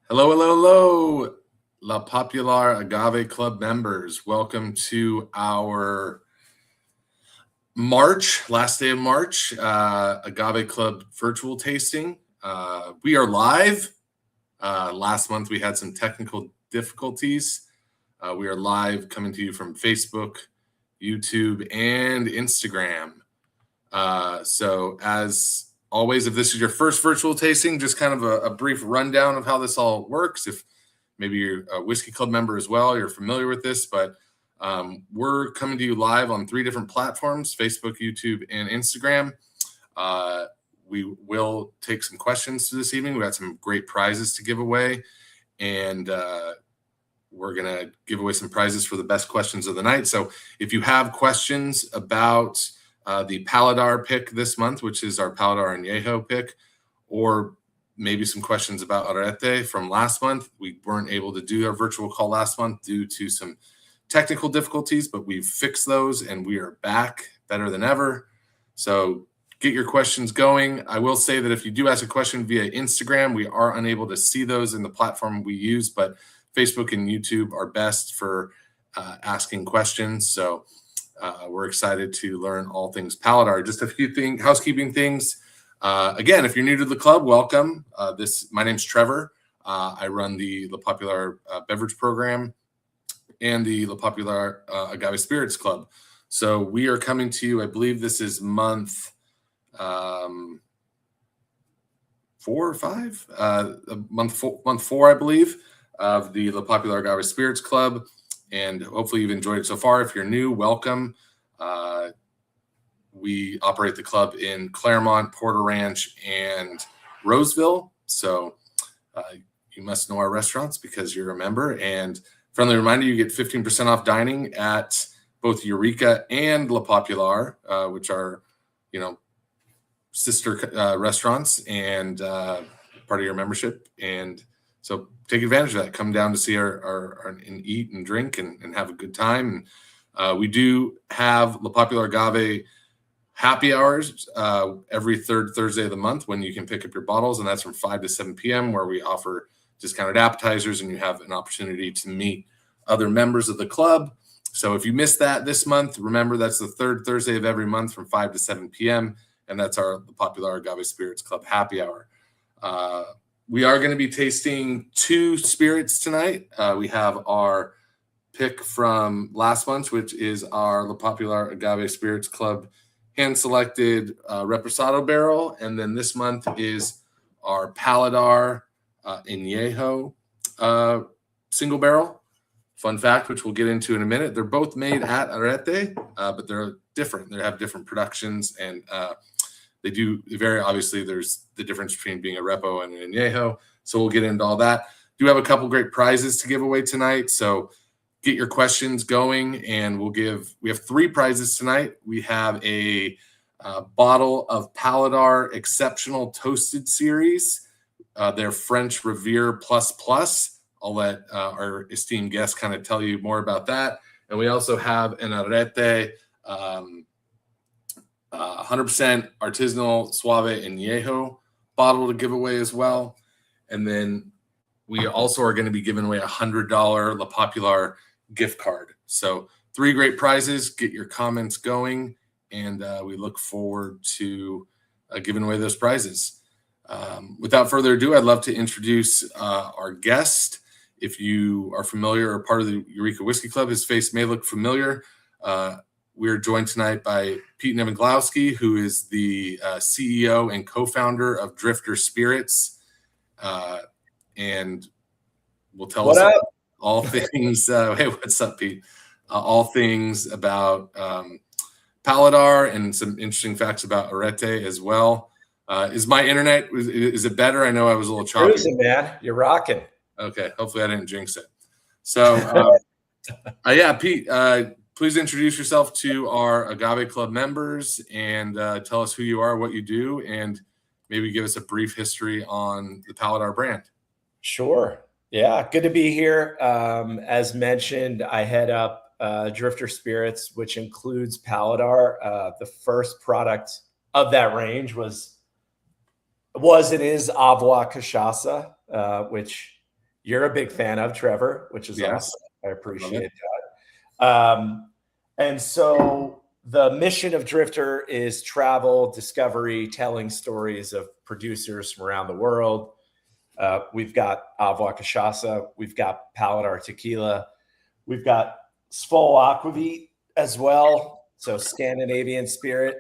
Hello, hello, hello, La Popular Agave Club members. Welcome to our last day of March, Agave Club virtual tasting. We are live. Last month we had some technical difficulties. We are live coming to you from Facebook, YouTube, and Instagram. So as always, if this is your first virtual tasting, just kind of a brief rundown of how this all works. If maybe you're a Whiskey Club member as well, you're familiar with this, but we're coming to you live on 3 different platforms: Facebook, YouTube, and Instagram. We will take some questions this evening. We got some great prizes to give away, and we're going to give away some prizes for the best questions of the night. So if you have questions about the Paladar pick this month, which is our Paladar Añejo pick, or maybe some questions about Arete from last month. We weren't able to do our virtual call last month due to some technical difficulties, but we've fixed those and we are back better than ever. So get your questions going. I will say that if you do ask a question via Instagram, we are unable to see those in the platform we use, but Facebook and YouTube are best for asking questions. So we're excited to learn all things Paladar. Just a few housekeeping things. Again, if you're new to the club, welcome. My name's Trevor. I run the La Popular beverage program and the La Popular Agave Spirits Club. So we are coming to you, I believe this is month 4 or 5, month four, I believe, of the La Popular Agave Spirits Club. And hopefully you've enjoyed it so far. If you're new, welcome. We operate the club in Claremont, Porter Ranch, and Roseville. So you must know our restaurants because you're a member. And friendly reminder, you get 15% off dining at both Eureka and La Popular, which are, sister restaurants and part of your membership. And so take advantage of that. Come down to see our and eat and drink and have a good time. And we do have La Popular Agave happy hours every third Thursday of the month when you can pick up your bottles, and that's from 5 to 7 p.m. where we offer discounted appetizers and you have an opportunity to meet other members of the club. So if you missed that this month, remember that's the third Thursday of every month from 5 to 7 p.m. and that's our Popular Agave Spirits Club happy hour. We are going to be tasting 2 spirits tonight. We have our pick from last month, which is our La Popular Agave Spirits Club hand-selected Reposado barrel. And then this month is our Paladar Añejo single barrel. Fun fact, which we'll get into in a minute. They're both made at Arete, but they're different. They have different productions, and they do vary. Obviously, there's the difference between being a Repo and an Añejo. So we'll get into all that. Do have a couple great prizes to give away tonight. So get your questions going, and we have 3 prizes tonight. We have a bottle of Paladar Exceptional Toasted Series, their French Revere Plus Plus. I'll let our esteemed guest kind of tell you more about that. And we also have an Arete 100% artisanal Suave Añejo bottle to give away as well. And then we also are going to be giving away a $100 La Popular gift card. So 3 great prizes. Get your comments going, and we look forward to giving away those prizes. Without further ado, I'd love to introduce our guest. If you are familiar or part of the Eureka Whiskey Club, his face may look familiar. We're joined tonight by Pete Nevenglowski, who is the CEO and co-founder of Drifter Spirits, and will tell us all things. Hey, what's up, Pete? All things about Paladar and some interesting facts about Arete as well. Is my internet, is it better? I know I was a little choppy. Cruising, man. You're rocking. Okay, hopefully I didn't jinx it. So, yeah, Pete, please introduce yourself to our Agave Club members and tell us who you are, what you do, and maybe give us a brief history on the Paladar brand. Sure. Yeah, good to be here. As mentioned, I head up Drifter Spirits, which includes Paladar. The first product of that range was and is Avoir Cachaça, which you're a big fan of, Trevor, which is Yes, awesome. I love it. appreciate that. And so the mission of Drifter is travel, discovery, telling stories of producers from around the world. We've got Agave Cachaça, we've got Paladar Tequila, we've got Svol Aquavit as well. So Scandinavian spirit,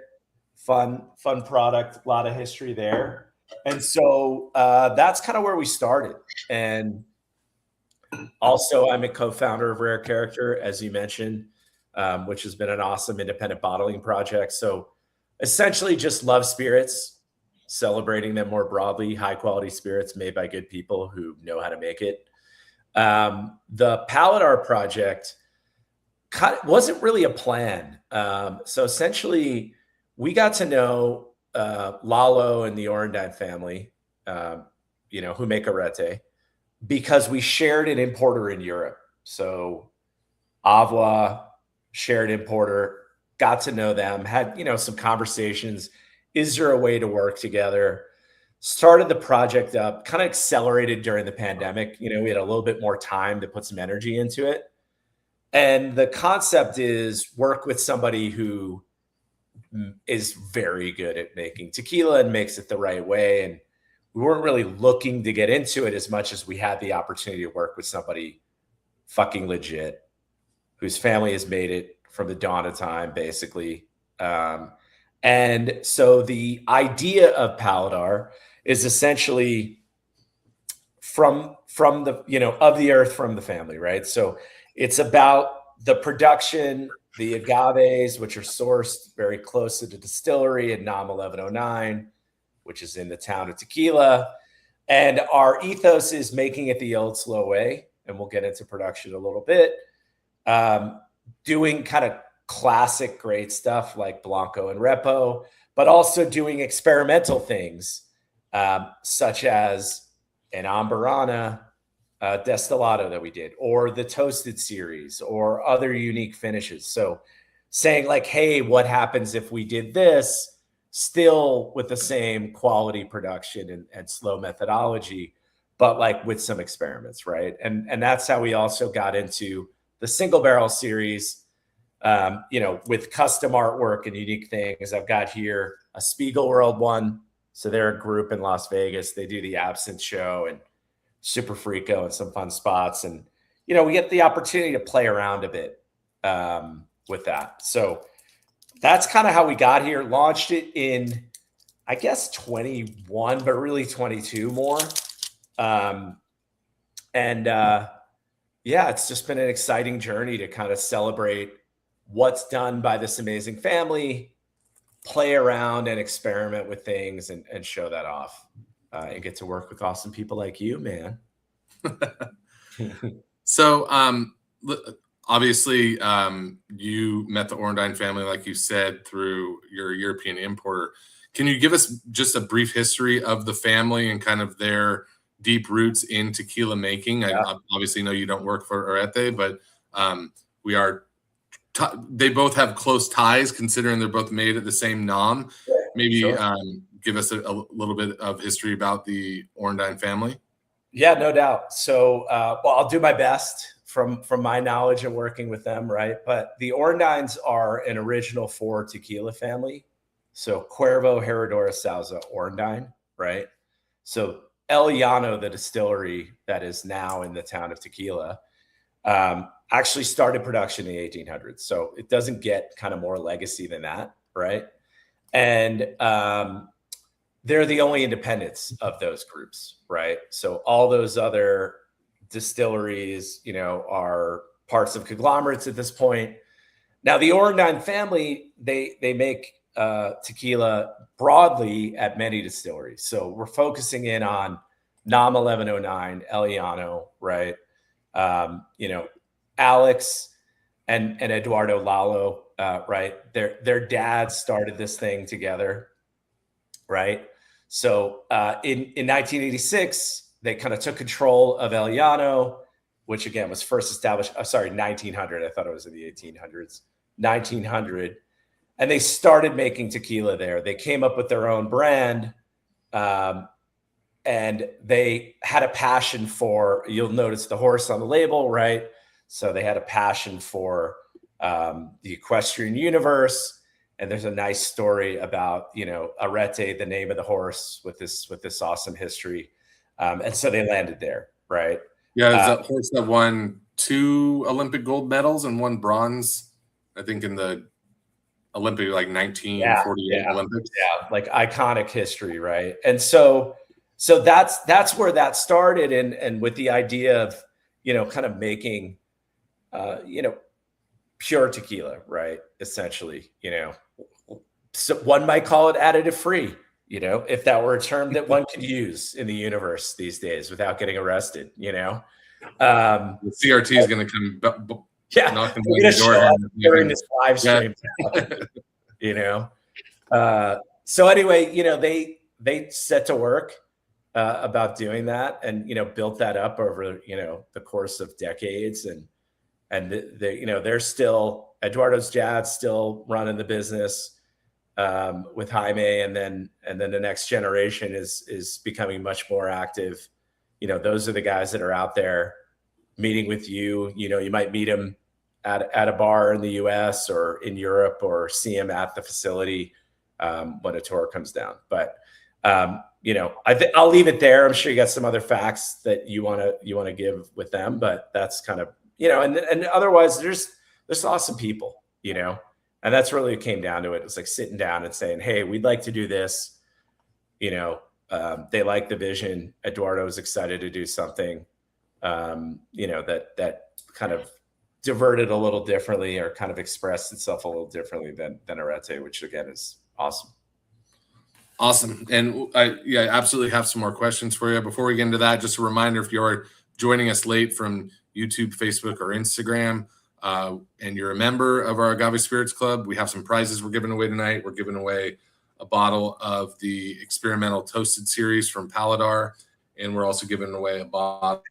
fun product, a lot of history there. And so that's kind of where we started. And also, I'm a co-founder of Rare Character, as you mentioned, which has been an awesome independent bottling project. So essentially just love spirits, celebrating them more broadly, high quality spirits made by good people who know how to make it. The Paladar project wasn't really a plan. So essentially, we got to know Lalo and the Orendine family, who make arete, because we shared an importer in Europe. So Avwa, shared importer, got to know them, had, some conversations. Is there a way to work together? Started the project up, kind of accelerated during the pandemic. We had a little bit more time to put some energy into it. And the concept is work with somebody who is very good at making tequila and makes it the right way. And we weren't really looking to get into it as much as we had the opportunity to work with somebody fucking legit, whose family has made it from the dawn of time, basically. And so the idea of Paladar is essentially from the, of the earth, from the family, right? So it's about the production, the agaves, which are sourced very close to the distillery at NAM 1109, which is in the town of Tequila. And our ethos is making it the old slow way. And we'll get into production a little bit. Doing kind of classic great stuff like Blanco and Repo, but also doing experimental things such as an Ambarana Destilado that we did, or the Toasted series, or other unique finishes. So saying like, hey, what happens if we did this still with the same quality production and slow methodology, but like with some experiments, right? And that's how we also got into the single barrel series, with custom artwork and unique things. I've got here a Spiegel World one. So they're a group in Las Vegas. They do the Absinthe show and Super Frico and some fun spots. And, we get the opportunity to play around a bit with that. So that's kind of how we got here. Launched it in, I guess, 21, but really 22 more. It's just been an exciting journey to kind of celebrate what's done by this amazing family, play around and experiment with things and show that off, and get to work with awesome people like you, man. So, obviously, you met the Orendine family, like you said, through your European importer. Can you give us just a brief history of the family and kind of their deep roots in tequila making? Yeah. I obviously know you don't work for Arete, but they both have close ties, considering they're both made at the same NAM. Maybe sure. Give us a little bit of history about the Orendine family. Yeah, no doubt. So, I'll do my best from my knowledge and working with them, right? But the Orendines are an original 4 tequila family. So Cuervo, Herradura, Sauza, Orendine, right? So El Llano, the distillery that is now in the town of Tequila, actually started production in the 1800s. So it doesn't get kind of more legacy than that, right? And they're the only independents of those groups, right? So all those other distilleries, are parts of conglomerates at this point. Now, the Orendine family, they make tequila broadly at many distilleries. So we're focusing in on NAM 1109, El Llano, right? Alex and Eduardo Lalo, right? Their dads started this thing together, right? So in 1986, they kind of took control of El Llano, which again was first established, 1900. I thought it was in the 1800s, 1900. And they started making tequila there. They came up with their own brand. And they had a passion for, you'll notice the horse on the label, right? So they had a passion for the equestrian universe. And there's a nice story about, Arete, the name of the horse, with this awesome history. And so they landed there, right? Yeah, is that horse that won 2 Olympic gold medals and 1 bronze, I think, in the Olympic, like 1948 Olympics. Yeah, like iconic history, right? And so that's where that started, and with the idea of kind of making pure tequila, right? Essentially, so one might call it additive free, if that were a term that one could use in the universe these days without getting arrested, The CRT is going to come knocking on the door during this live stream. So anyway, they set to work about doing that, and built that up over the course of decades, and they're still, Eduardo's dad's still running the business with Jaime, and then the next generation is becoming much more active. Those are the guys that are out there meeting with you. You might meet them at a bar in the US or in Europe, or see him at the facility when a tour comes down. But I'll leave it there. I'm sure you got some other facts that you want to give with them, but that's kind of, and otherwise there's awesome people, and that's really what it came down to. It was like sitting down and saying, hey, we'd like to do this. They like the vision. Eduardo's excited to do something, that kind of diverted a little differently, or kind of expressed itself a little differently than Arete, which again is awesome. Awesome. And I absolutely have some more questions for you. Before we get into that, just a reminder, if you're joining us late from YouTube, Facebook, or Instagram, and you're a member of our Agave Spirits Club, we have some prizes we're giving away tonight. We're giving away a bottle of the Experimental Toasted Series from Paladar, and we're also giving away a bottle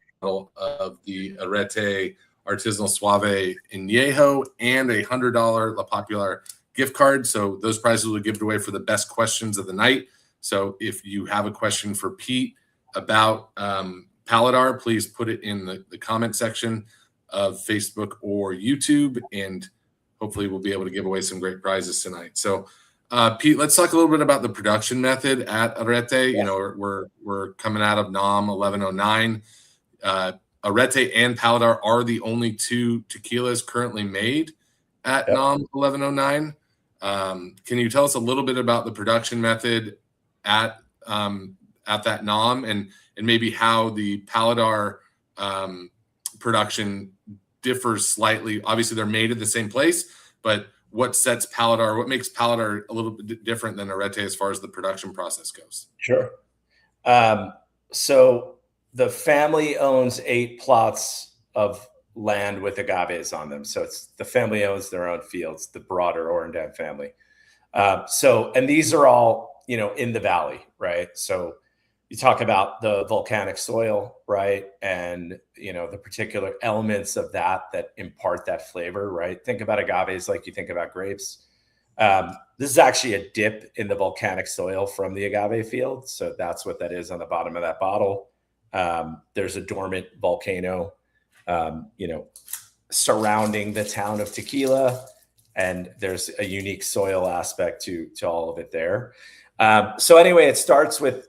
of the Arete Artisanal Suave Añejo and a $100 La Popular gift card. So those prizes will be given away for the best questions of the night. So if you have a question for Pete about Paladar, please put it in the comment section of Facebook or YouTube, and hopefully we'll be able to give away some great prizes tonight. So Pete, let's talk a little bit about the production method at Arete. Yes. We're coming out of NOM 1109. Arete and Paladar are the only 2 tequilas currently made at NOM 1109. Can you tell us a little bit about the production method at that NOM, and maybe how the Paladar production differs slightly? Obviously, they're made at the same place, but what makes Paladar a little bit different than Arete as far as the production process goes? Sure. So the family owns 8 plots of land with agaves on them. So the family owns their own fields, the broader Orendam family. And these are all, in the valley, right? So you talk about the volcanic soil, right? And, the particular elements of that impart that flavor, right? Think about agaves like you think about grapes. This is actually a dip in the volcanic soil from the agave field. So that's what that is on the bottom of that bottle. There's a dormant volcano, surrounding the town of Tequila, and there's a unique soil aspect to all of it there. So anyway, it starts with,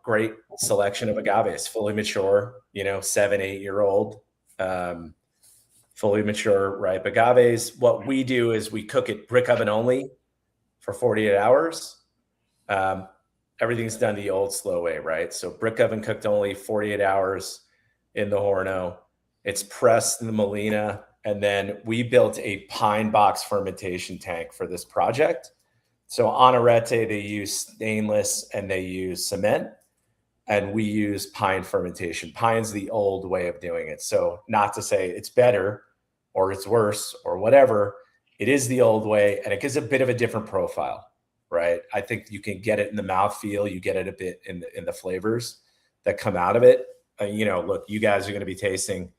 great selection of agaves, fully mature, 7-8-year-old, fully mature ripe agaves. What we do is we cook it brick oven only for 48 hours. Everything's done the old slow way, right? So brick oven cooked only 48 hours in the Horno. It's pressed in the Molina. And then we built a pine box fermentation tank for this project. So on Arete, they use stainless and they use cement, and we use pine fermentation. Pine's the old way of doing it. So not to say it's better or it's worse or whatever, it is the old way, and it gives a bit of a different profile, right? I think you can get it in the mouthfeel, you get it a bit in the flavors that come out of it. Look, you guys are going to be tasting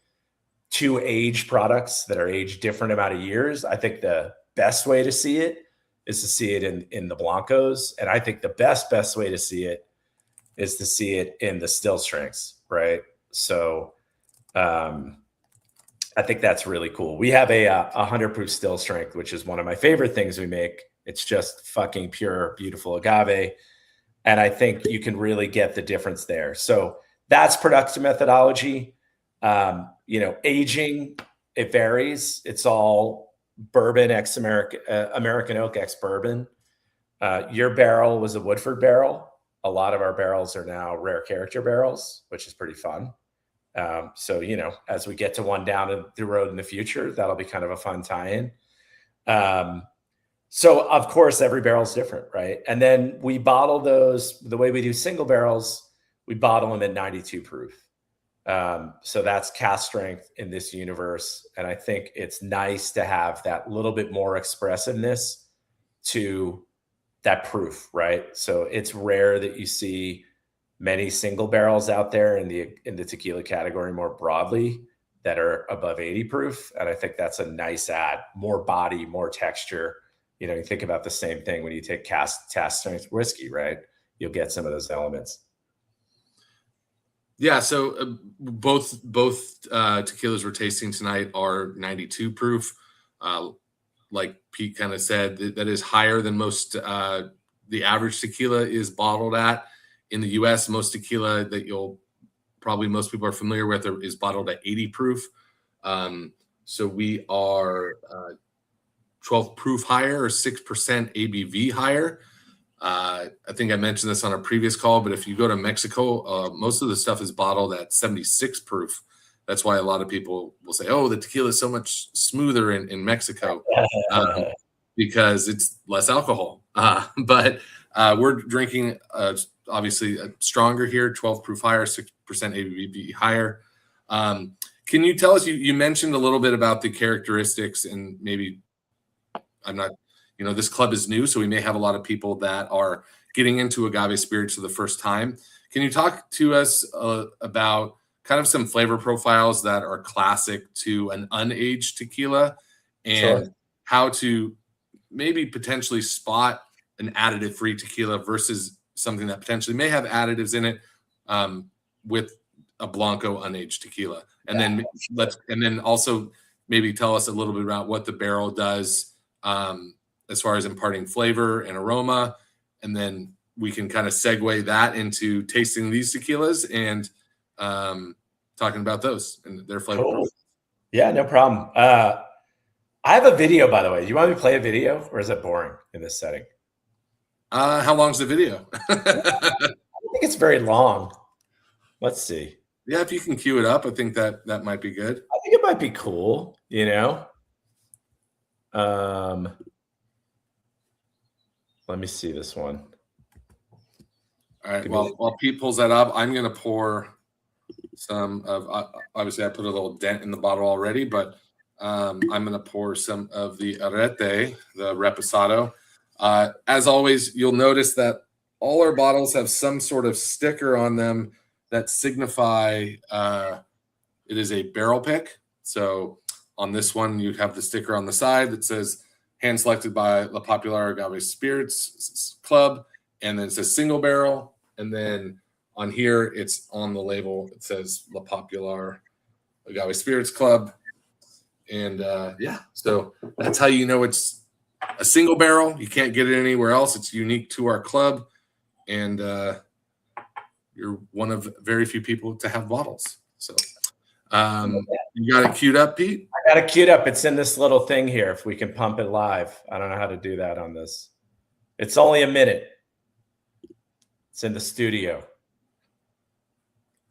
2 aged products that are aged different amount of years. I think the best way to see it is to see it in the Blancos. And I think the best way to see it is to see it in the still strengths, right? So I think that's really cool. We have a 100 proof still strength, which is one of my favorite things we make. It's just fucking pure, beautiful agave. And I think you can really get the difference there. So that's production methodology. Aging, it varies. It's all bourbon ex American oak ex bourbon. Your barrel was a Woodford barrel. A lot of our barrels are now rare character barrels, which is pretty fun. So, as we get to one down the road in the future, that'll be kind of a fun tie-in. So of course, every barrel is different, right? And then we bottle those, the way we do single barrels, we bottle them at 92 proof. So that's cast strength in this universe. And I think it's nice to have that little bit more expressiveness to that proof, right? So it's rare that you see many single barrels out there in the tequila category more broadly that are above 80 proof. And I think that's a nice add, more body, more texture. You think about the same thing when you take cast strength whiskey, right? You'll get some of those elements. Yeah. So both tequilas we're tasting tonight are 92 proof. Like Pete kind of said, that is higher than most, the average tequila is bottled at. In the US, most tequila that most people are familiar with is bottled at 80 proof. So we are 12 proof higher or 6% ABV higher. I think I mentioned this on a previous call, but if you go to Mexico, most of the stuff is bottled at 76 proof. That's why a lot of people will say, oh, the tequila is so much smoother in Mexico because it's less alcohol. But we're drinking obviously stronger here, 12 proof higher, 6% ABV higher. Can you tell us, you mentioned a little bit about the characteristics, and maybe this club is new, so we may have a lot of people that are getting into agave spirits for the first time. Can you talk to us about kind of some flavor profiles that are classic to an unaged tequila, and Sure. how to maybe potentially spot an additive-free tequila versus something that potentially may have additives in it with a Blanco unaged tequila? And then also maybe tell us a little bit about what the barrel does as far as imparting flavor and aroma. And then we can kind of segue that into tasting these tequilas and talking about those and their flavor. Cool. Yeah, no problem. I have a video, by the way. Do you want me to play a video, or is it boring in this setting? How long's the video? I don't think it's very long. Let's see. Yeah, if you can cue it up, I think that might be good. I think it might be cool, Let me see this one. All right. While Pete pulls that up, I'm going to pour some of, obviously I put a little dent in the bottle already, but I'm going to pour some of the Arete, the Reposado. As always, you'll notice that all our bottles have some sort of sticker on them that signify it is a barrel pick. So on this one, you have the sticker on the side that says hand selected by La Popular Agave Spirits Club, and then it says single barrel. And then on here, it's on the label. It says La Popular Agave Spirits Club. And so that's how you know it's a single barrel. You can't get it anywhere else. It's unique to our club. And you're one of very few people to have bottles. So you got it queued up, Pete? I got it queued up. It's in this little thing here. If we can pump it live. I don't know how to do that on this. It's only a minute. It's in the studio.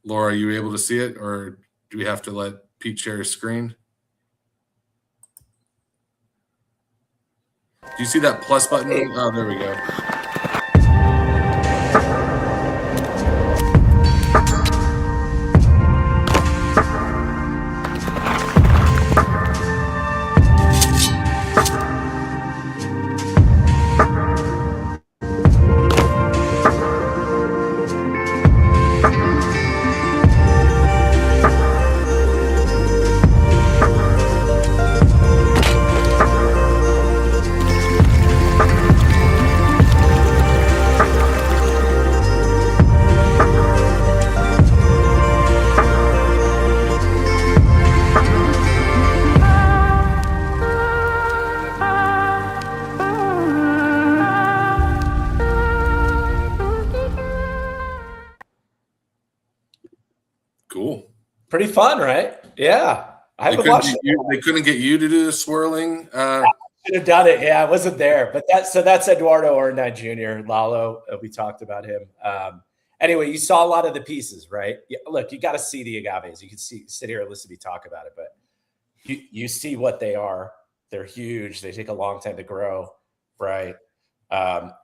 Laura, are you able to see it, or do we have to let Pete share his screen? Do you see that plus button? Oh, there we go. Cool. Pretty fun, right? Yeah. I haven't watched it. They couldn't get you to do the swirling. Should have done it. Yeah, I wasn't there, but that's Eduardo Ornstein Jr. Lalo. We talked about him. Anyway, you saw a lot of the pieces, right? Look, you got to see the agaves. You can sit here and listen to me talk about it, but you see what they are. They're huge. They take a long time to grow, right?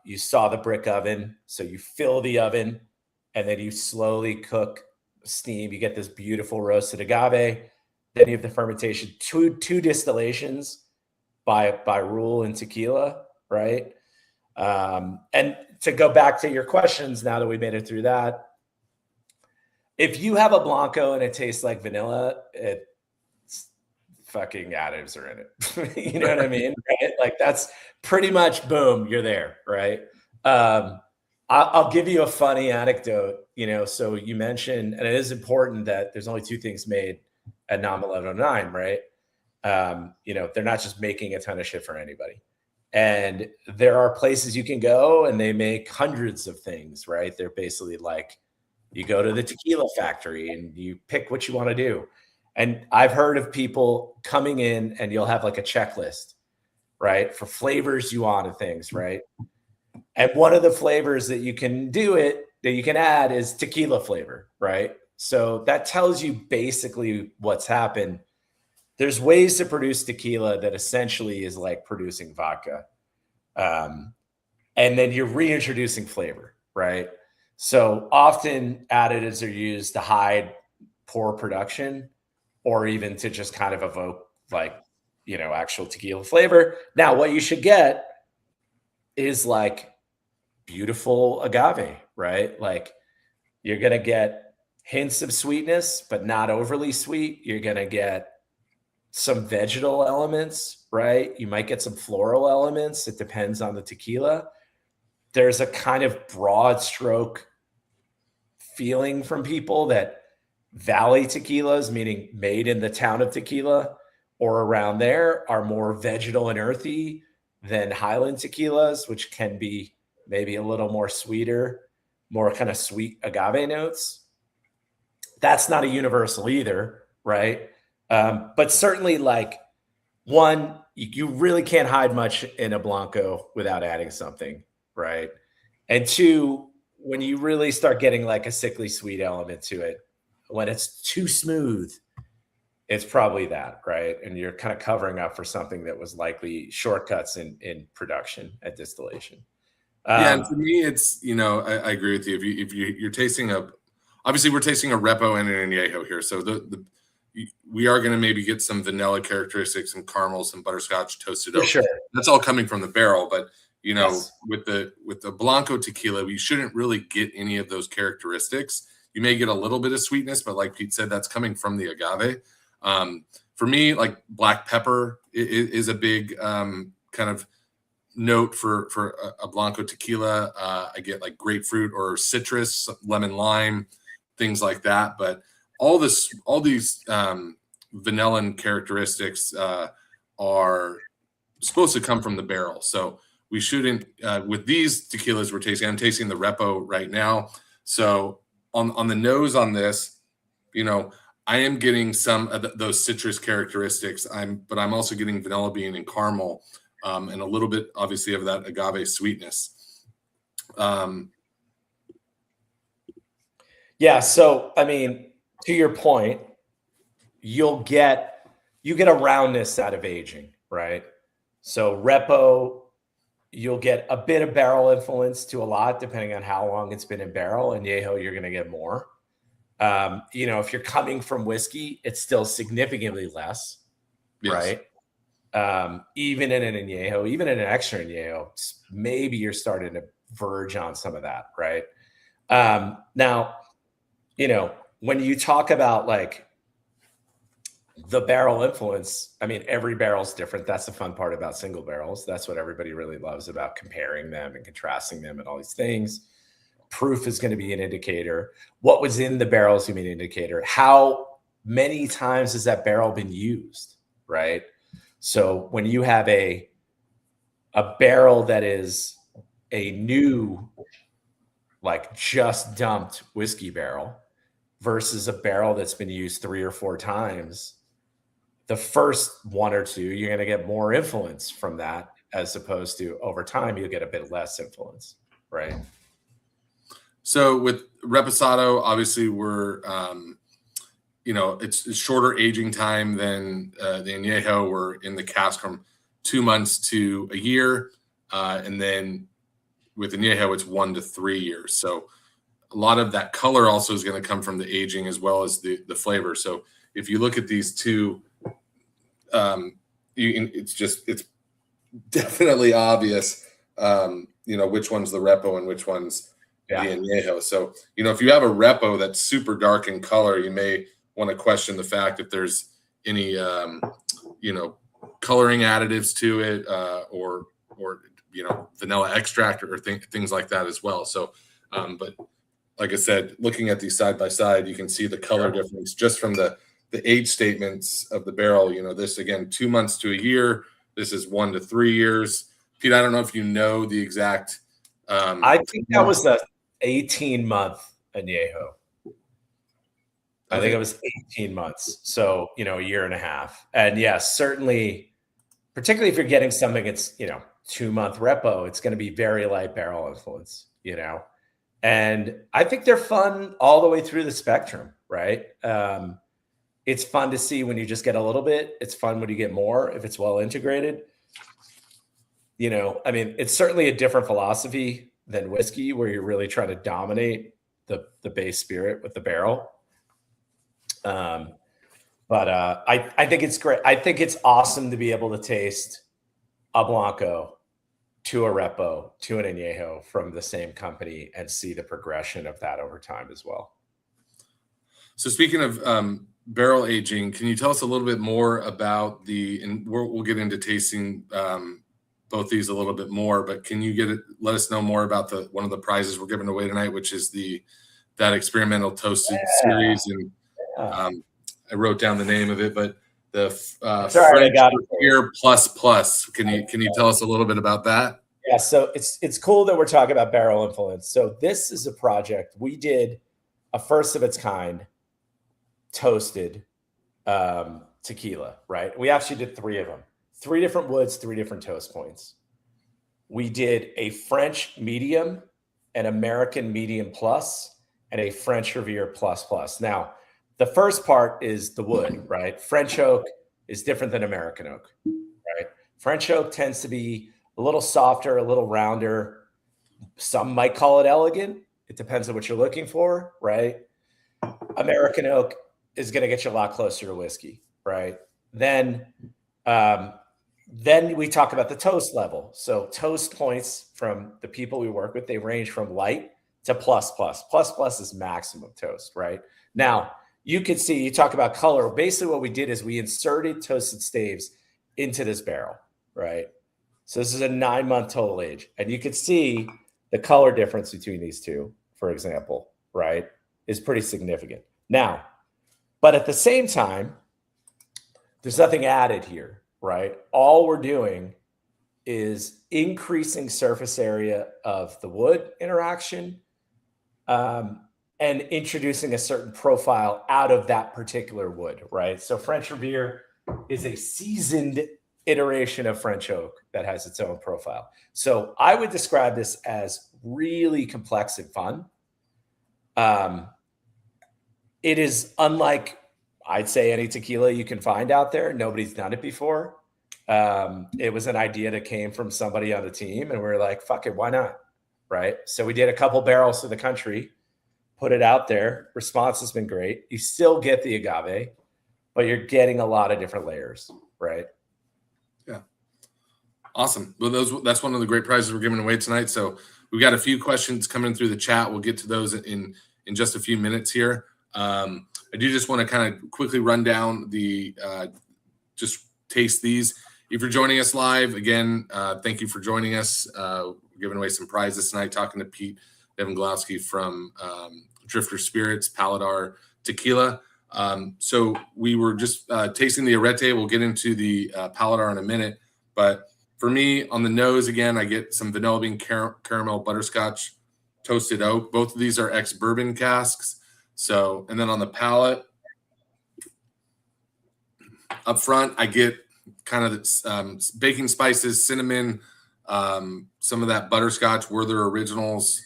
You saw the brick oven, so you fill the oven, and then you slowly cook, steam. You get this beautiful roasted agave. Then you have the fermentation, two distillations by rule in tequila, right? And to go back to your questions, now that we made it through that, if you have a Blanco and it tastes like vanilla, it's fucking additives are in it. You know what I mean? Right? Like that's pretty much boom, you're there, right? I'll give you a funny anecdote. So you mentioned, and it is important that there's only two things made at NOM 1109, right? They're not just making a ton of shit for anybody. And there are places you can go and they make hundreds of things, right? They're basically like, you go to the tequila factory and you pick what you want to do. And I've heard of people coming in and you'll have like a checklist, right? For flavors you want and things, right? And one of the flavors that you can that you can add is tequila flavor, right? So that tells you basically what's happened. There's ways to produce tequila that essentially is like producing vodka. And then you're reintroducing flavor, right? So often additives are used to hide poor production or even to just kind of evoke actual tequila flavor. Now, what you should get is like beautiful agave, right? Like you're going to get hints of sweetness, but not overly sweet. You're going to get some vegetal elements, right? You might get some floral elements. It depends on the tequila. There's a kind of broad stroke feeling from people that valley tequilas, meaning made in the town of Tequila or around there, are more vegetal and earthy than Highland tequilas, which can be maybe a little more sweeter, more kind of sweet agave notes. That's not a universal either, right? But certainly like one, you really can't hide much in a Blanco without adding something, right? And two, when you really start getting like a sickly sweet element to it, when it's too smooth, it's probably that, right? And you're kind of covering up for something that was likely shortcuts in production at distillation. Yeah, and for me, it's I agree with you. If you're tasting obviously we're tasting a Repo and an Añejo here, so we are going to maybe get some vanilla characteristics, some caramel, some butterscotch, toasted oak. Sure. That's all coming from the barrel, but Yes. with the Blanco tequila, we shouldn't really get any of those characteristics. You may get a little bit of sweetness, but like Pete said, that's coming from the agave. For me, like black pepper is a big kind of note for a Blanco tequila. I get like grapefruit or citrus, lemon, lime, things like that. But all these vanillan characteristics are supposed to come from the barrel. So we shouldn't, with these tequilas we're tasting, I'm tasting the Repo right now. So on the nose on this, I am getting some of those citrus characteristics. But I'm also getting vanilla bean and caramel, and a little bit, obviously, of that agave sweetness. Yeah. So, I mean, to your point, you get a roundness out of aging, right? So Repo, you'll get a bit of barrel influence to a lot, depending on how long it's been in barrel. And Añejo, you're going to get more. If you're coming from whiskey, it's still significantly less, yes. Right? Even in an Añejo, even in an extra Añejo, maybe you're starting to verge on some of that, right? Now, when you talk about like the barrel influence, I mean, every barrel's different. That's the fun part about single barrels. That's what everybody really loves about comparing them and contrasting them and all these things. Proof is going to be an indicator. What was in the barrel is going to be an indicator. How many times has that barrel been used, right? So when you have a barrel that is a new, like just dumped whiskey barrel, versus a barrel that's been used 3 or 4 times, the first 1 or 2, you're going to get more influence from that, as opposed to over time, you'll get a bit less influence, right? So with Reposado, obviously we're, it's shorter aging time than the Añejo. We're in the cask from 2 months to a year. And then with Añejo, it's 1 to 3 years. So a lot of that color also is going to come from the aging as well as the flavor. So if you look at these two, it's definitely obvious, which one's the Repo and which one's the Añejo. So, if you have a Repo that's super dark in color, you may want to question the fact if there's any, coloring additives to it, or vanilla extract or things like that as well. So, but like I said, looking at these side by side, you can see the color difference just from the age statements of the barrel. This again, 2 months to a year. This is 1 to 3 years. Pete, I don't know if you know the exact. I think that was the 18-month Añejo. I think it was 18 months. So, a year and a half. And yes, certainly, particularly if you're getting something, it's, 2-month Repo, it's going to be very light barrel influence, and I think they're fun all the way through the spectrum, right? It's fun to see when you just get a little bit. It's fun when you get more, if it's well integrated. It's certainly a different philosophy than whiskey, where you're really trying to dominate the base spirit with the barrel. But I think it's great. I think it's awesome to be able to taste a Blanco to a Repo to an Añejo from the same company and see the progression of that over time as well. So speaking of barrel aging, can you tell us a little bit more about and we'll get into tasting both these a little bit more, but can you let us know more about one of the prizes we're giving away tonight, which is that experimental toasted series. And I wrote down the name of it, but the French Beer Plus. Can you tell us a little bit about that? Yeah, so it's cool that we're talking about barrel influence. So this is a project we did, a first of its kind toasted tequila, right? We actually did 3 of them, 3 different woods, 3 different toast points. We did a French medium, an American medium plus, and a French Riviere plus plus. Now, the first part is the wood, right? French oak is different than American oak, right? French oak tends to be a little softer, a little rounder. Some might call it elegant. It depends on what you're looking for, right? American oak is going to get you a lot closer to whiskey, right? Then we talk about the toast level. So toast points from the people we work with, they range from light to plus plus. Plus plus is maximum toast, right? Now, you can see, you talk about color. Basically what we did is we inserted toasted staves into this barrel, right? So this is a 9-month total age. And you can see the color difference between these two, for example, right, is pretty significant. Now, but at the same time, there's nothing added here, right? All we're doing is increasing surface area of the wood interaction, and introducing a certain profile out of that particular wood, right? So French Riviere is a seasoned iteration of French oak that has its own profile. So I would describe this as really complex and fun. It is unlike, I'd say, any tequila you can find out there. Nobody's done it before. It was an idea that came from somebody on the team, and we were like, fuck it, why not? Right? So we did a couple barrels to the country, put it out there. Response has been great. You still get the agave, but you're getting a lot of different layers, right? Yeah. Awesome. Well, that's one of the great prizes we're giving away tonight. So we've got a few questions coming through the chat. We'll get to those in just a few minutes here. I do just want to kind of quickly run down just taste these. If you're joining us live, again, thank you for joining us. We're giving away some prizes tonight, talking to Pete Devonglowski from Drifter Spirits, Paladar Tequila. So we were just tasting the Arete. We'll get into the Paladar in a minute. But for me, on the nose, again, I get some vanilla bean caramel, butterscotch, toasted oak. Both of these are ex-bourbon casks. So, and then on the palate, up front, I get kind of the baking spices, cinnamon, some of that butterscotch, Werther Originals,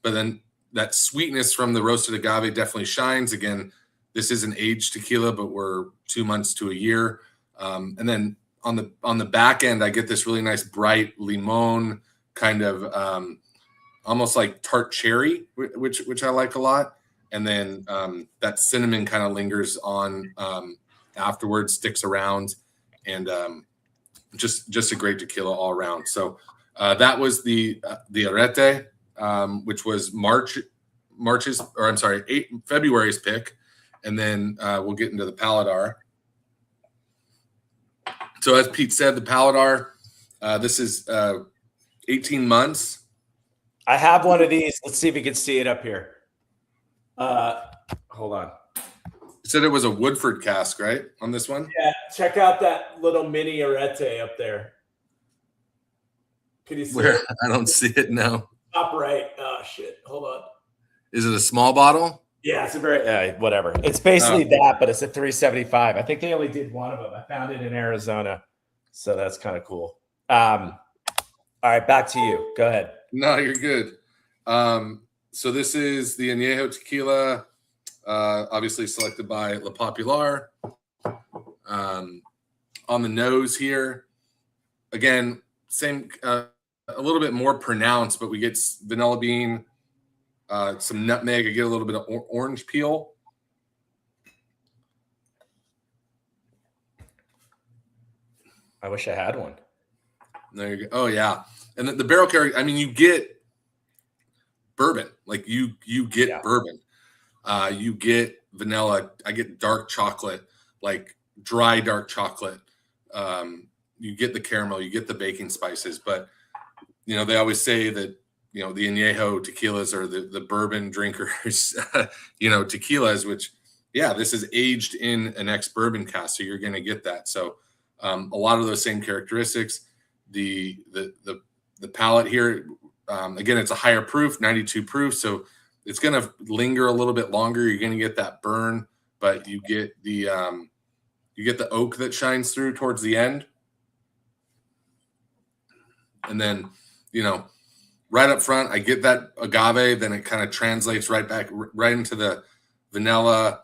but then that sweetness from the roasted agave definitely shines. Again, this is an aged tequila, but we're 2 months to a year. And then on the back end, I get this really nice bright limon kind of almost like tart cherry, which I like a lot. And then that cinnamon kind of lingers on afterwards, sticks around, and just a great tequila all around. So that was the Arete, which was February's pick, and then we'll get into the Paladar. So as Pete said, the Paladar, this is 18 months. I have one of these. Let's see if we can see it up here. Hold on. You said it was a Woodford cask, right, on this one? Yeah, check out that little mini Arete up there. Can you see Where? it? I don't see it now. Top right. Oh, shit. Hold on. Is it a small bottle? Yeah, it's a very, whatever. It's basically that, but it's a 375. I think they only did one of them. I found it in Arizona. So that's kind of cool. All right, back to you. Go ahead. No, you're good. So this is the Añejo tequila, obviously selected by La Popular. On the nose here, again, same, a little bit more pronounced, but we get vanilla bean, some nutmeg. I get a little bit of orange peel. I wish I had one. There you go. Oh yeah, and the barrel character. I mean, you get bourbon, like you get bourbon. You get vanilla. I get dark chocolate, like dry dark chocolate. You get the caramel. You get the baking spices. But you know, they always say that the Añejo tequilas are the bourbon drinkers. Tequilas, which this is aged in an ex-bourbon cask, so you're going to get that. So a lot of those same characteristics. The palate here, again, it's a higher proof, 92 proof, so it's going to linger a little bit longer. You're going to get that burn, but you get the oak that shines through towards the end, and then right up front, I get that agave. Then it kind of translates right back right into the vanilla,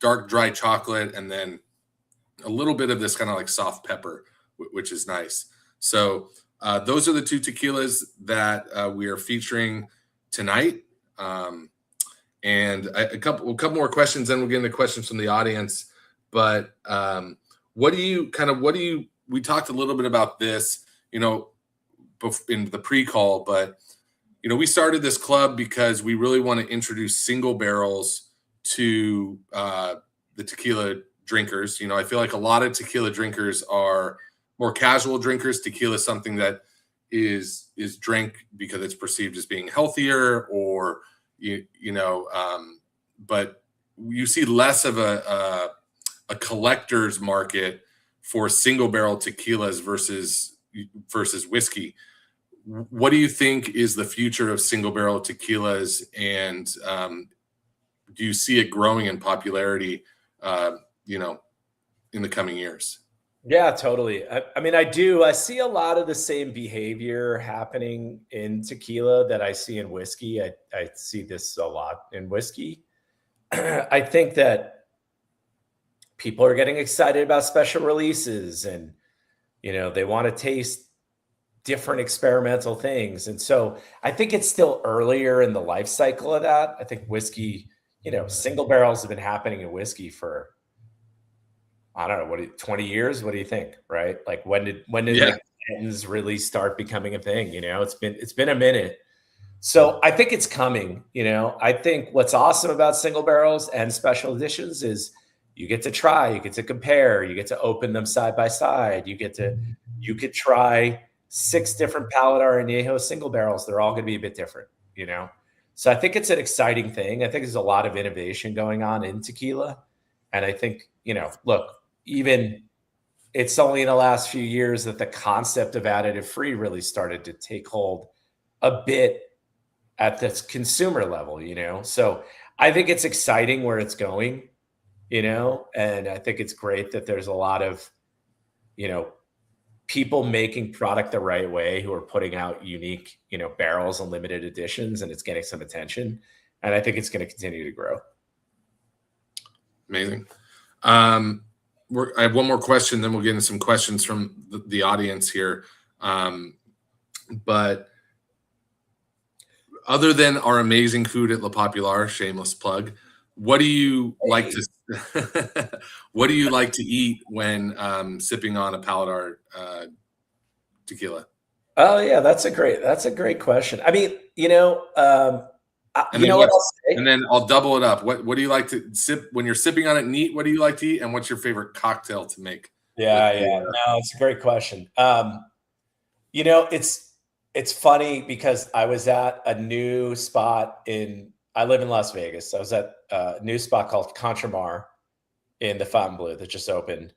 dark dry chocolate, and then a little bit of this kind of like soft pepper, which is nice. So those are the two tequilas that we are featuring tonight. And a couple more questions, then we'll get into questions from the audience. But we talked a little bit about this, in the pre-call, but we started this club because we really want to introduce single barrels to the tequila drinkers. I feel like a lot of tequila drinkers are more casual drinkers. Tequila is something that is drank because it's perceived as being healthier, or but you see less of a collector's market for single barrel tequilas versus whiskey. What do you think is the future of single barrel tequilas, and do you see it growing in popularity in the coming years? Yeah, totally. I mean, I do. I see a lot of the same behavior happening in tequila that I see in whiskey. I see this a lot in whiskey. I think that people are getting excited about special releases, and they want to taste different experimental things. And so I think it's still earlier in the life cycle of that. I think whiskey, single barrels have been happening in whiskey for, I don't know, 20 years? What do you think? Right? Like when did Blanton's really start becoming a thing? It's been a minute. So I think it's coming. I think what's awesome about single barrels and special editions is you get to try, you get to compare, you get to open them side by side. You could try 6 different Paladar Añejo single barrels. They're all going to be a bit different, So I think it's an exciting thing. I think there's a lot of innovation going on in tequila. And I think, look, even it's only in the last few years that the concept of additive free really started to take hold a bit at this consumer level, So I think it's exciting where it's going, and I think it's great that there's a lot of, people making product the right way who are putting out unique, barrels and limited editions, and it's getting some attention. And I think it's going to continue to grow. Amazing. I have one more question, then we'll get into some questions from the audience here. But other than our amazing food at La Popular, shameless plug, what do you like to what do you like to eat when sipping on a Paladar tequila? Oh yeah, that's a great question. I mean, what I'll say? And then I'll double it up. What do you like to sip when you're sipping on it neat? What do you like to eat, and what's your favorite cocktail to make? Yeah. No, it's a great question. It's funny because I was at a new spot I live in Las Vegas. I was at a new spot called Contramar in the Fontainebleau that just opened,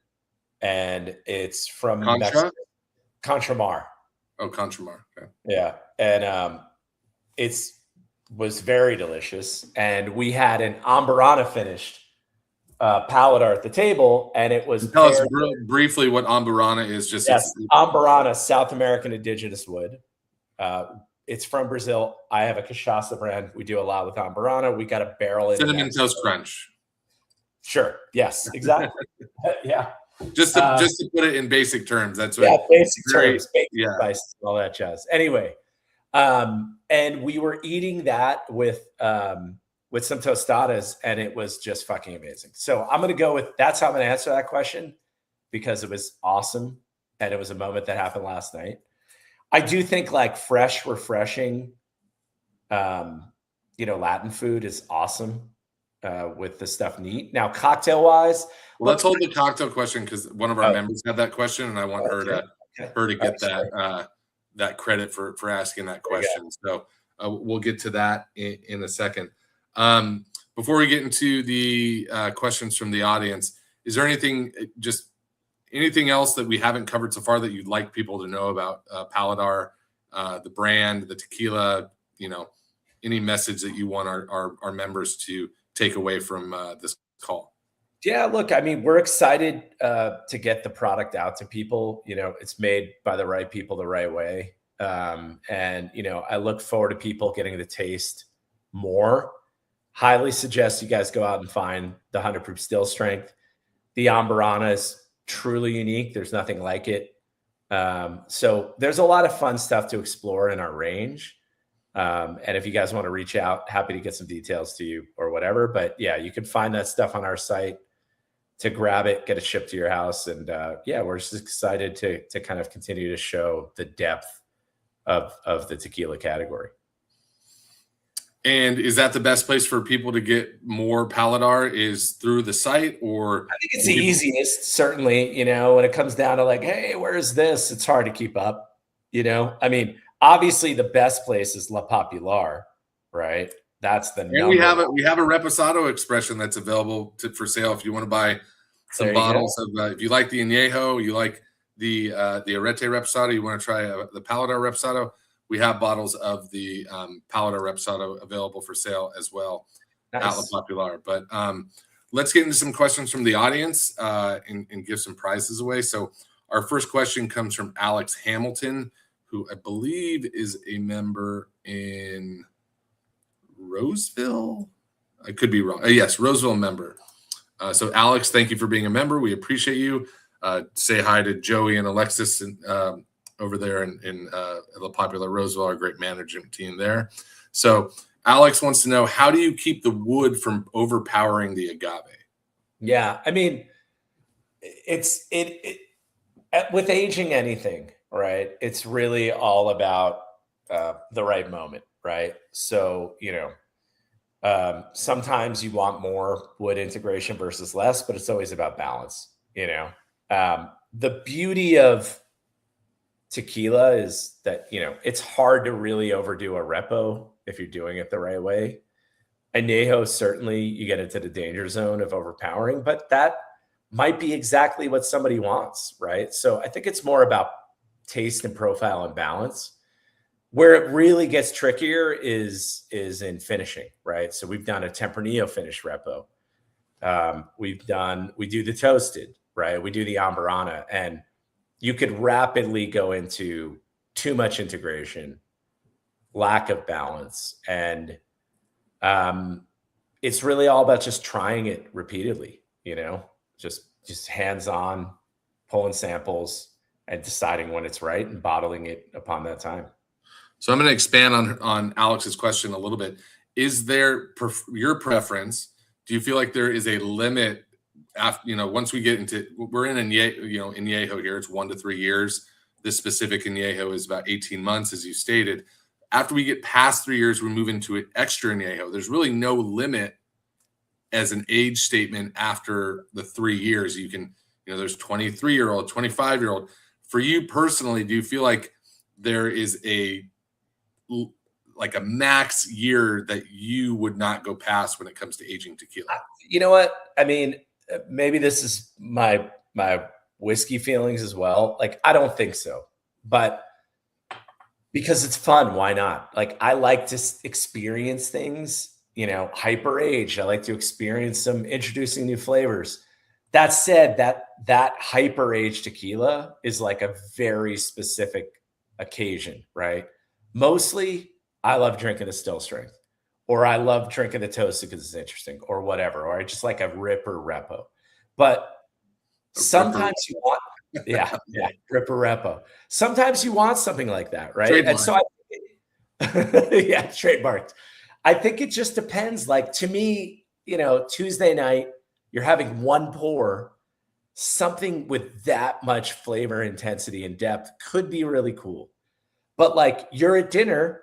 and it's from Mexico. Contramar. Oh, Contramar. Okay. Yeah, and was very delicious, and we had an Ambarana finished Paladar at the table, and it was. Tell us briefly what Ambarana is. Ambarana, South American indigenous wood. It's from Brazil. I have a cachaça brand. We do a lot with Ambarana. We got a barrel in Cinnamon Toast Crunch. Sure. Yes. Exactly. Yeah. Just to put it in basic terms. That's what. Basic terms. Spices, all that jazz. Anyway, and we were eating that with some tostadas, and it was just fucking amazing. So I'm gonna go with that's how I'm gonna answer that question, because it was awesome, and it was a moment that happened last night. I do think like fresh, refreshing, Latin food is awesome with the stuff neat. Now, cocktail wise, let's hold the cocktail question because one of our members had that question, and I want her to get that credit for asking that question. So we'll get to that in a second. Before we get into the questions from the audience, is there anything else that we haven't covered so far that you'd like people to know about Paladar, the brand, the tequila, any message that you want our members to take away from this call? Yeah, look, I mean, we're excited to get the product out to people. It's made by the right people the right way. And, I look forward to people getting to taste more. Highly suggest you guys go out and find the 100 proof still strength. The Ambarana is truly unique. There's nothing like it. So there's a lot of fun stuff to explore in our range. And if you guys want to reach out, happy to get some details to you or whatever. But yeah, you can find that stuff on our site to grab it, get it shipped to your house. And we're just excited to kind of continue to show the depth of the tequila category. And is that the best place for people to get more Paladar is through the site? Or I think it's the easiest, certainly, when it comes down to like, hey, where's this? It's hard to keep up, I mean, obviously the best place is La Popular, right? That's the number. And we have a Reposado expression that's available for sale if you want to buy some bottles of if you like the Añejo, you like the Arete Reposado, you want to try the Paladar Reposado. We have bottles of the Paladar Reposado available for sale as well at La Popular. But let's get into some questions from the audience and give some prizes away. So our first question comes from Alex Hamilton, who I believe is a member in Roseville. I could be wrong. Yes, Roseville member. So Alex, thank you for being a member. We appreciate you. Say hi to Joey and Alexis and over there in La Popular Roseville, our great management team there. So Alex wants to know, how do you keep the wood from overpowering the agave? Yeah, I mean, it's with aging anything, right? It's really all about the right moment, right? So, sometimes you want more wood integration versus less, but it's always about balance, The beauty of tequila is that, it's hard to really overdo a repo if you're doing it the right way. Añejo, certainly you get into the danger zone of overpowering, but that might be exactly what somebody wants, right? So I think it's more about taste and profile and balance. Where it really gets trickier is in finishing, right? So we've done a Tempranillo finish repo. We do the toasted, right? We do the Ambarana, and you could rapidly go into too much integration, lack of balance, and it's really all about just trying it repeatedly, just hands-on, pulling samples and deciding when it's right and bottling it upon that time. So I'm going to expand on Alex's question a little bit. Is there your preference? Do you feel like there is a limit after, once we get into, we're in añejo here, it's 1 to 3 years. This specific añejo is about 18 months, as you stated. After we get past 3 years, we move into an extra añejo. There's really no limit as an age statement after the 3 years. You can, there's 23-year-old, 25-year-old. For you personally, do you feel like there is a max year that you would not go past when it comes to aging tequila? You know what? I mean, maybe this is my whiskey feelings as well. Like, I don't think so, but because it's fun, why not? Like, I like to experience things, hyper age. I like to experience some introducing new flavors. That said, that hyper age tequila is like a very specific occasion, right? Mostly, I love drinking the still strength, or I love drinking the toasted because it's interesting, or whatever, or I just like a ripper repo. But sometimes you want, ripper repo. Sometimes you want something like that, right? Trademark. And so trademarked. I think it just depends. Like, to me, Tuesday night, you're having one pour, something with that much flavor, intensity, and depth could be really cool. But like, you're at dinner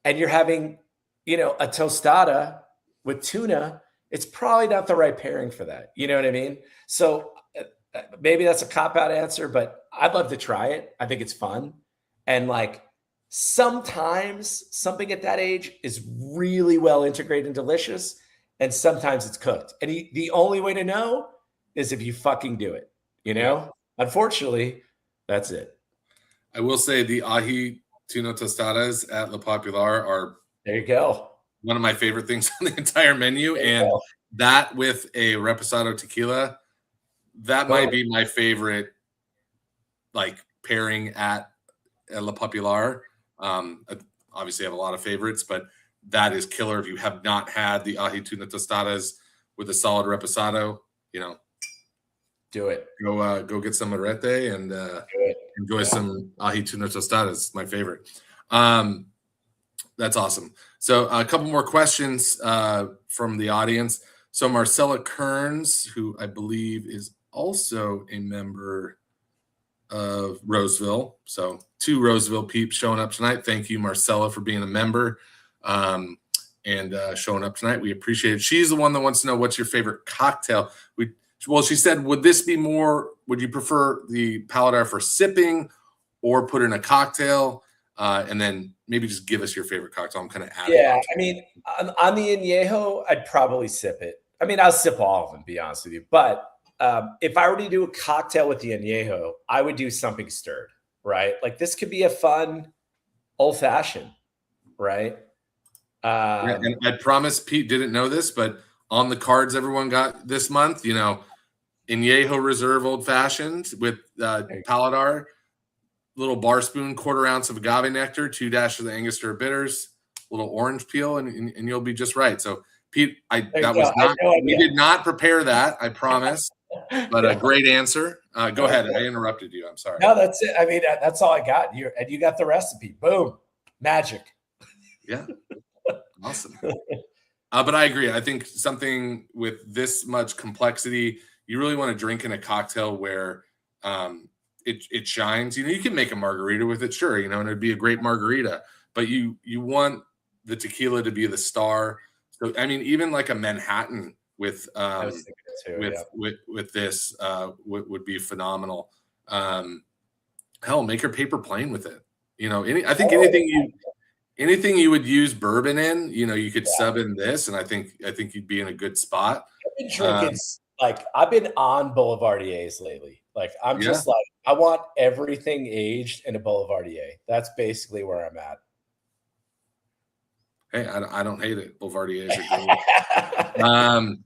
and you're having, a tostada with tuna, it's probably not the right pairing for that. You know what I mean? So maybe that's a cop-out answer, but I'd love to try it. I think it's fun. And like, sometimes something at that age is really well integrated and delicious, and sometimes it's cooked. And the only way to know is if you fucking do it, Unfortunately, that's it. I will say the ají tuna tostadas at La Popular are, there you go, one of my favorite things on the entire menu. And that with a reposado tequila, that might be my favorite, like, pairing at La Popular. Obviously I have a lot of favorites, but that is killer. If you have not had the ají tuna tostadas with a solid reposado, do it. Go get some arete and enjoy some ají tuna tostadas. My favorite. That's awesome. So a couple more questions from the audience. So Marcella Kearns, who I believe is also a member of Roseville. So 2 Roseville peeps showing up tonight. Thank you, Marcella, for being a member and showing up tonight. We appreciate it. She's the one that wants to know, what's your favorite cocktail? She said, would you prefer the Paladar for sipping or put in a cocktail? And then maybe just give us your favorite cocktail. I'm kind of adding. Yeah, I mean, on the añejo, I'd probably sip it. I mean, I'll sip all of them, to be honest with you. But if I were to do a cocktail with the añejo, I would do something stirred, right? Like, this could be a fun old fashioned, right? And I promise Pete didn't know this, but on the cards everyone got this month, añejo reserve old fashioned with Paladar, little bar spoon, 1/4 ounce of agave nectar, 2 dashes of the Angostura bitters, little orange peel, and you'll be just right. So Pete, we did not prepare that, I promise, but a great answer. Go ahead. I interrupted you. I'm sorry. No, that's it. I mean, that's all I got. You got the recipe. Boom. Magic. Yeah. Awesome. But I agree. I think something with this much complexity, you really want to drink in a cocktail where it shines. You can make a margarita with it, sure, and it'd be a great margarita, but you want the tequila to be the star. So I mean, even like a Manhattan with this would be phenomenal. Hell, make your paper plane with it. I think anything you would use bourbon in, you could sub in this, and I think you'd be in a good spot. I've been drinking, I've been on Boulevardiers lately. Like, I'm just like, I want everything aged in a Boulevardier. That's basically where I'm at. Hey, I don't hate it. Boulevardiers are great.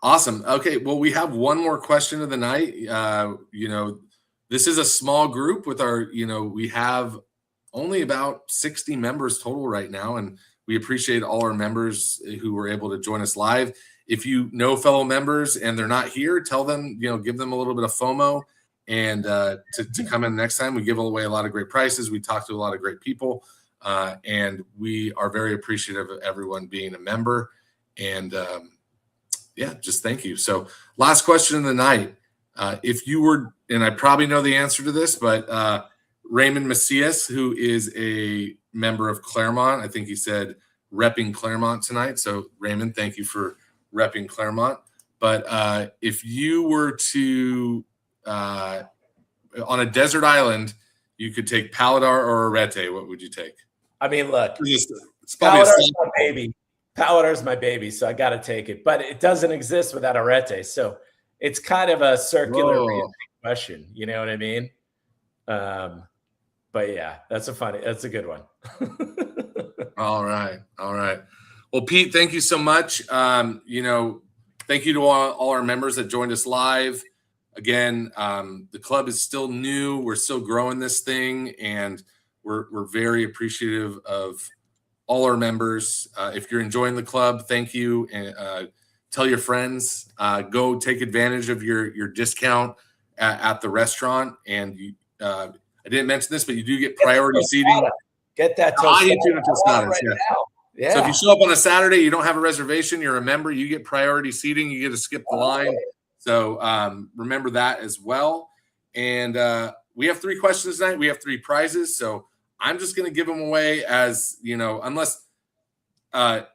Awesome. Okay, well, we have one more question of the night. This is a small group with our, we have only about 60 members total right now, and we appreciate all our members who were able to join us live. If you know fellow members and they're not here, tell them, give them a little bit of FOMO and to come in next time. We give away a lot of great prices. We talk to a lot of great people, and we are very appreciative of everyone being a member. And just thank you. So last question of the night. If you were, and I probably know the answer to this, but Raymond Macias, who is a member of Claremont, I think he said repping Claremont tonight. So Raymond, thank you for repping Claremont. But if you were to, on a desert island, you could take Paladar or Arete, what would you take? I mean, look, it's probably Paladar's my baby. Paladar's my baby, so I got to take it. But it doesn't exist without Arete. So it's kind of a circular question. You know what I mean? But yeah, that's a good one. All right. Well, Pete, thank you so much. Thank you to all our members that joined us live. Again, the club is still new. We're still growing this thing, and we're very appreciative of all our members. If you're enjoying the club, thank you. And tell your friends. Go take advantage of your discount at the restaurant. And I didn't mention this, but you do get priority seating. Get that tostadas. Right now. Yeah. So if you show up on a Saturday, you don't have a reservation, you're a member, you get priority seating, you get to skip the line. So remember that as well. And we have 3 questions tonight. We have 3 prizes. So I'm just going to give them away as, unless are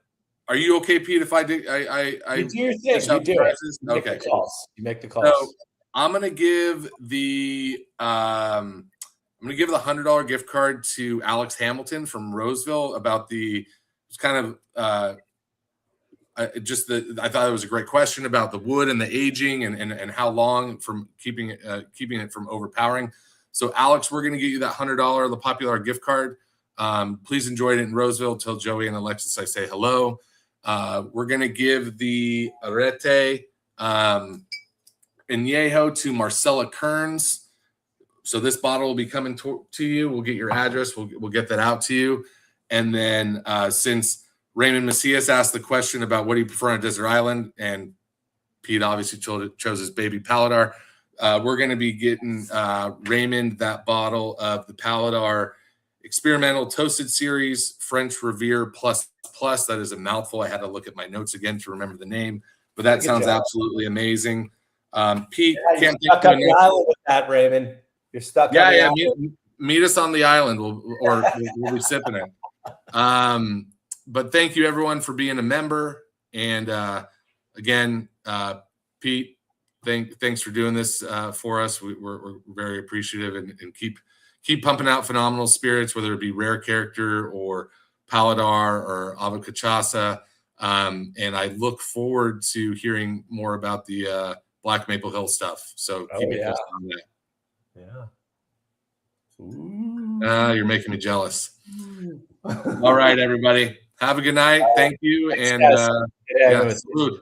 you okay, Pete, if I do? You do your thing. You do prizes? You make the calls. You make the calls. So I'm going to give the $100 gift card to Alex Hamilton from Roseville about it's kind of I thought it was a great question about the wood and the aging and how long from keeping it from overpowering. So Alex, we're going to get you that $100 La Popular gift card. Please enjoy it in Roseville. Tell Joey and Alexis I say hello. We're going to give the Arete Añejo to Marcella Kearns. So this bottle will be coming to you. We'll get your address. We'll get that out to you. And then since Raymond Macias asked the question about what do you prefer on a desert island, and Pete obviously chose his baby Paladar, we're going to be getting Raymond that bottle of the Paladar Experimental Toasted Series French Revere Plus. That is a mouthful. I had to look at my notes again to remember the name, but that sounds absolutely amazing. Pete, can't stuck on the island with that, Raymond. You're stuck. Yeah. Meet us on the island. We'll be sipping it. But thank you everyone for being a member. And again, Pete, thanks for doing this for us. We're very appreciative and keep pumping out phenomenal spirits, whether it be Rare Character or Paladar or Ava Cachaça. And I look forward to hearing more about the Black Maple Hill stuff. So keep me posted on that. Yeah. You're making me jealous. All right, everybody. Have a good night. Thank you. Thanks, and salute.